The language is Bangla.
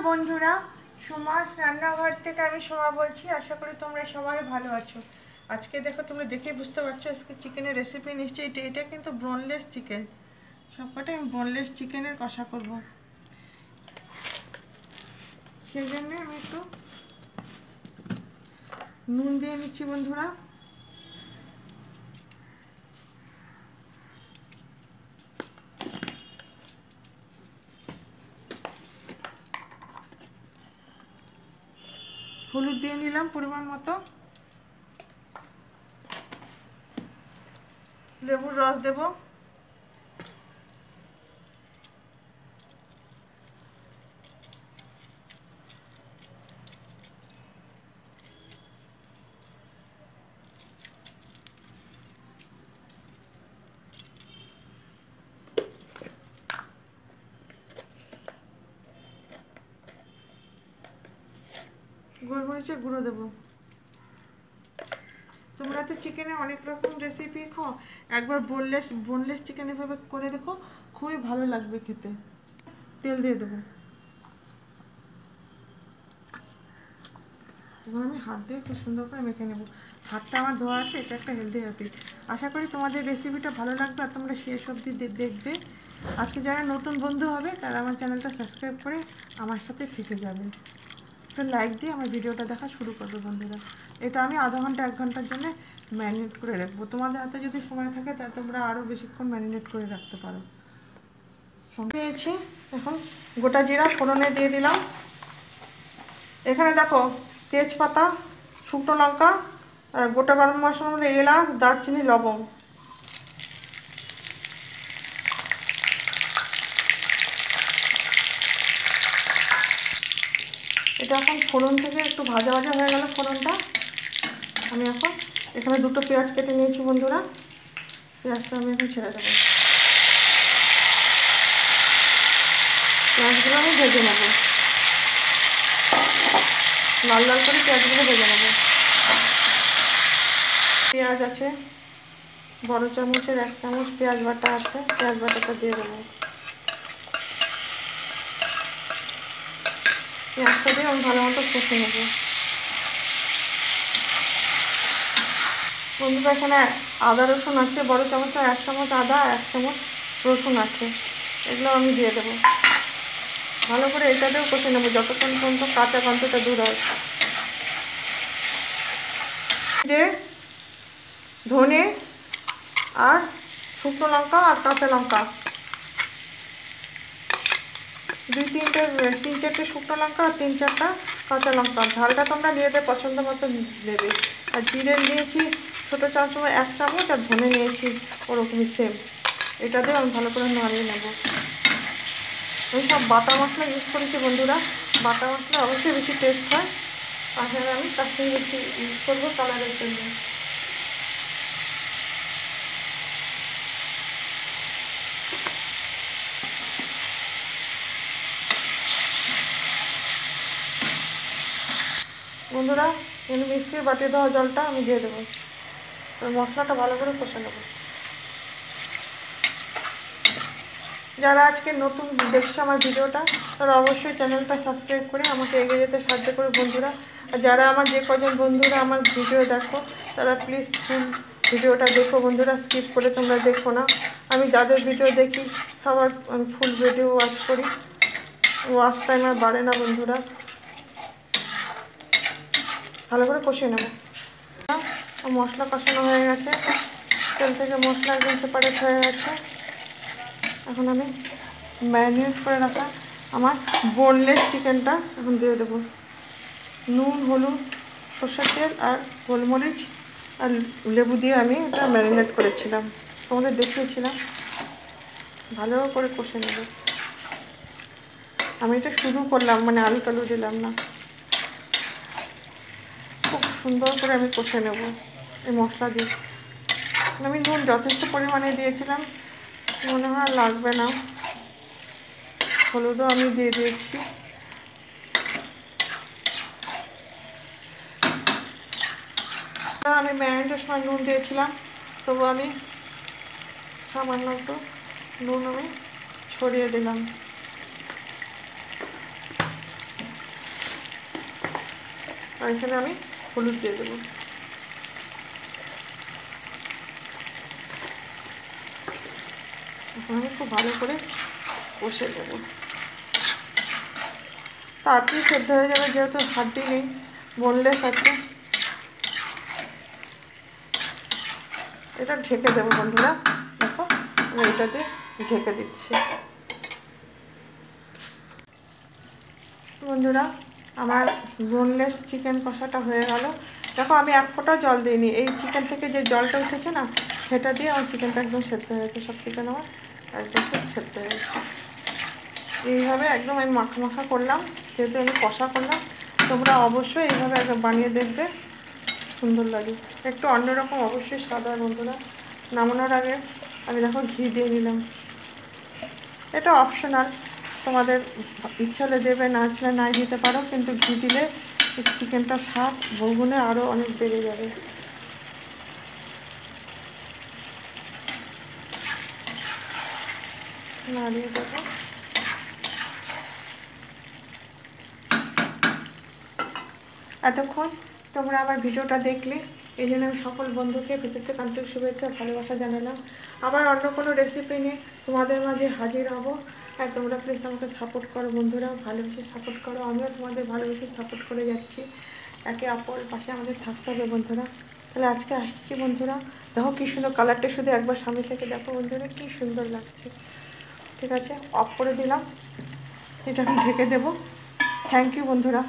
বন্ধুরা, সুমাস রান্নাঘর থেকে আমি সোমা বলছি। আশা করি তোমরা সবাই ভালো আছো। আজকে দেখো, তোমরা দেখে বুঝতে পারছো আজকে চিকেনের রেসিপি নিশ্চয়ই। এটা কিন্তু বোনলেস চিকেন। সবকটাই আমি বোনলেস চিকেনের কষা করব। সেই জন্য আমি একটু নুন দিয়ে নিচ্ছি বন্ধুরা। হলুদ দিয়ে নিলাম পরিমাণ মতো। লেবুর রস দেব। গোলমরিচের গুঁড়ো দেবো। তোমরা তো চিকেনে অনেক রকম রেসিপি খাও, একবার বোনলেস চিকেন এভাবে করে দেখো, খুবই ভালো লাগবে খেতে। তেল দিয়ে দেবো। এবার আমি হাত দিয়ে খুব সুন্দর করে মেখে নেবো। হাতটা আমার ধোয়া আছে, এটা একটা হেলদি হ্যাবিট। আশা করি তোমাদের রেসিপিটা ভালো লাগবে আর তোমরা শেষ অবধি দেখবে। আজকে যারা নতুন বন্ধু হবে তারা আমার চ্যানেলটা সাবস্ক্রাইব করে আমার সাথে থেকে যাবে। একটু লাইক দিয়ে আমার ভিডিওটা দেখা শুরু করবে বন্ধুরা। এটা আমি আধা ঘন্টা 1 ঘন্টার জন্য ম্যারিনেট করে রাখবো। তোমাদের হাতে যদি সময় থাকে তাহলে তোমরা আরও বেশিক্ষণ ম্যারিনেট করে রাখতে পারো। পেয়েছি। এখন গোটা জিরা ফোড়নে দিয়ে দিলাম। এখানে দেখো, তেজপাতা, শুকনো লঙ্কা আর গোটা গরম মশলার মধ্যে এলাচ, দারচিনি, লবঙ্গ। এটা এখন ফোড়ন থেকে একটু ভাজা ভাজা হয়ে গেল ফোড়নটা। আমি এখন এখানে 2টো পেঁয়াজ কেটে নিয়েছি বন্ধুরা। পেঁয়াজটা আমি এখন ছেড়ে দেবো। পেঁয়াজগুলো আমি ভেজে নেব, লাল লাল করে পেঁয়াজগুলো ভেজে নেব। পেঁয়াজ আছে, বড় চামচের 1 চামচ পেঁয়াজ বাটা আছে, পেঁয়াজ বাটাটা দিয়ে দেবো। পেঁয়াজটা দিয়ে আমি ভালো মতো কষে নেব বন্ধুরা। এখানে আদা রসুন আছে, বড় চামচে 1 চামচ আদা, 1 চামচ রসুন আছে, এগুলো আমি দিয়ে দেবো। ভালো করে এটাতেও কষে নেবো যতক্ষণ পর্যন্ত কাঁচা গন্ধটা দূর হয়। জিরে, ধনে আর শুকনো লঙ্কা আর কাঁচা লঙ্কা, 3-4টে শুকনো লঙ্কা আর 3-4টা কাঁচা লঙ্কা। ঝালটা তোমরা নিজেদের পছন্দ মতো দেবে। আর জিরে নিয়েছি ছোটো চামচ 1 চামচ, আর ধনে নিয়েছি ওরকমই সেম। এটা দিয়ে আমি ভালো করে নাড়িয়ে নেব। আমি সব বাটা মশলা ইউজ করেছি বন্ধুরা। বাটা মশলা অবশ্যই বেশি টেস্ট হয়। তাছাড়া আমি কাশ্মীরি বেশি ইউজ করবো কালারের জন্য। বন্ধুরা, এখানে মিক্সির বাটিয়ে দেওয়া জলটা আমি দিয়ে দেবো। মশলাটা ভালো করে কষে নেব। যারা আজকে নতুন দেখছো আমার ভিডিওটা, তারা অবশ্যই চ্যানেলটা সাবস্ক্রাইব করে আমাকে এগিয়ে যেতে সাহায্য করে বন্ধুরা। আর যারা আমার যে কজন বন্ধুরা আমার ভিডিও দেখো, তারা প্লিজ ফুল ভিডিওটা দেখো বন্ধুরা, স্কিপ করে তোমরা দেখো না। আমি যাদের ভিডিও দেখি সবার আমি ফুল ভিডিও ওয়াচ করি, ওয়াচ টাইম আর বাড়ে না বন্ধুরা। ভালো করে কষিয়ে নেব। মশলা কষানো হয়ে গেছে, তেল থেকে মশলা একদম সেপারেট হয়ে গেছে। এখন আমি ম্যারিনেট করে রাখা আমার বোনলেস চিকেনটা এখন দিয়ে দেবো। নুন, হলুদ, সর্ষের তেল আর গোলমরিচ আর লেবু দিয়ে আমি এটা ম্যারিনেট করেছিলাম, তোমাদের দেখিয়েছিলাম। ভালো করে কষে নেব। আমি এটা শুরু করলাম, মানে আলু টালু দিলাম না। খুব সুন্দর করে আমি কষে নেব এই মশলা দিয়ে। আমি নুন যথেষ্ট পরিমাণে দিয়েছিলাম, মনে হয় লাগবে না। হলুদও আমি দিয়ে দিয়েছি। আমি ম্যারিনেটের সময় নুন দিয়েছিলাম, তবু আমি সামান্য একটু নুন আমি ছড়িয়ে দিলাম। আর এখানে আমি হলুদ দিয়ে দেবো। এখন আমি খুব ভালো করে কষে দেবো, তাড়াতাড়ি সেদ্ধ হয়ে যাবে যেহেতু হাড্ডি নেই, বোনলেস আছে। এটা ঢেকে দেবো বন্ধুরা, দেখো আমি এটা দিয়ে ঢেকে দিচ্ছি। বন্ধুরা আমার বোনলেস চিকেন কষাটা হয়ে গেল। দেখো আমি এক ফোঁটাও জল দিইনি, এই চিকেন থেকে যে জলটা উঠেছে না সেটা দিয়ে আমার চিকেনটা একদম সেদ্ধ হয়েছে। সব চিকেন আমার একদম সেদ্ধ হয়েছে। এইভাবে একদম আমি মাখা মাখা করলাম, যেহেতু আমি কষা করলাম। তোমরা অবশ্যই এইভাবে একদম বানিয়ে দেখবে, সুন্দর লাগে। একটু অন্যরকম অবশ্যই স্বাদ হয় বন্ধুরা। নামানোর আগে আমি দেখো ঘি দিয়ে নিলাম, এটা অপশনাল, তোমাদের ইচ্ছা হলে দেবে, না ইচ্ছা নাই দিতে পারো, কিন্তু ঘি দিলে চিকেনটার স্বাদ বহুগুণে আরও অনেক বেড়ে যাবে। নাড়িয়ে দেবো। এতক্ষণ তোমরা আমার ভিডিওটা দেখলে, এই জন্য আমি সকল বন্ধুকে ভিতর থেকে আন্তরিক শুভেচ্ছা ভালোবাসা জানালাম। আবার অন্য কোনো রেসিপি নিয়ে তোমাদের মাঝে হাজির হব। আর তোমরা প্লিজ আমাকে সাপোর্ট করো বন্ধুরা, ভালোবেসে সাপোর্ট করো। আমিও তোমাদের ভালোবেসে সাপোর্ট করে যাচ্ছি। একে অপর পাশে আমাদের থাকতে হবে বন্ধুরা। তাহলে আজকে আসছি বন্ধুরা। দেখো কী সুন্দর কালারটা, শুধু একবার সামনে থেকে দেখো বন্ধুরা কী সুন্দর লাগছে। ঠিক আছে, অফ করে দিলাম, এটা আমি ঢেকে দেবো। থ্যাংক ইউ বন্ধুরা।